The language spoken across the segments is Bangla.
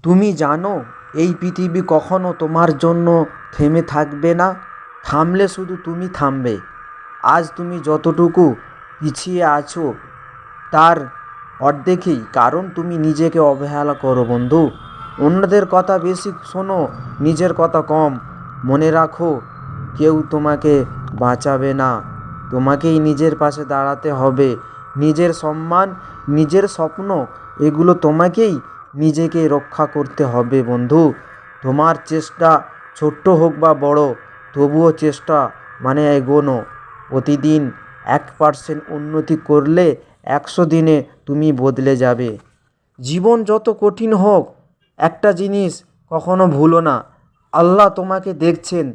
তুমি জানো এই পৃথিবী কখনো তোমার জন্য থেমে থাকবে না। থামলে শুধু তুমি থামবে। আজ তুমি যতটুকু পিছিয়ে আছো তার অর্ধেকই কারণ তুমি নিজেকে অবহেলা করো বন্ধু। অন্যদের কথা বেশি শোনো, নিজের কথা কম। মনে রাখো, কেউ তোমাকে বাঁচাবে না, তোমাকেই নিজের পাশে দাঁড়াতে হবে। নিজের সম্মান, নিজের স্বপ্ন, এগুলো তোমাকেই নিজেকে রক্ষা করতে হবে বন্ধু। তোমার চেষ্টা ছোট্ট হোক বা বড়, তবুও চেষ্টা মানে এগোনো। প্রতিদিন 1% উন্নতি করলে 100 দিনে তুমি বদলে যাবে। জীবন যত কঠিন হোক, একটা জিনিস কখনো ভুলো না, আল্লাহ তোমাকে দেখছেন।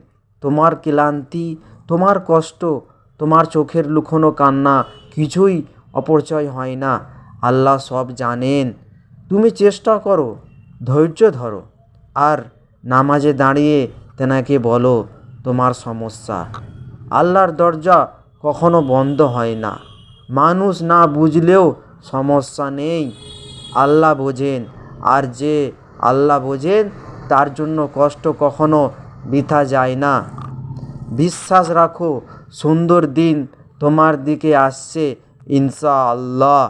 তোমার ক্লান্তি, তোমার কষ্ট, তোমার চোখের লুকোনো কান্না কিছুই অপচয় হয় না। আল্লাহ সব জানেন। তুমি চেষ্টা করো, ধৈর্য ধরো, আর নামাজে দাঁড়িয়ে তেনাকে বলো তোমার সমস্যা। আল্লাহর দরজা কখনো বন্ধ হয় না। মানুষ না বুঝলেও সমস্যা নেই, আল্লাহ বোঝেন। আর যে আল্লাহ বোঝেন তার জন্য কষ্ট কখনো বৃথা যায় না। বিশ্বাস রাখো, সুন্দর দিন তোমার দিকে আসছে ইনশাআল্লাহ।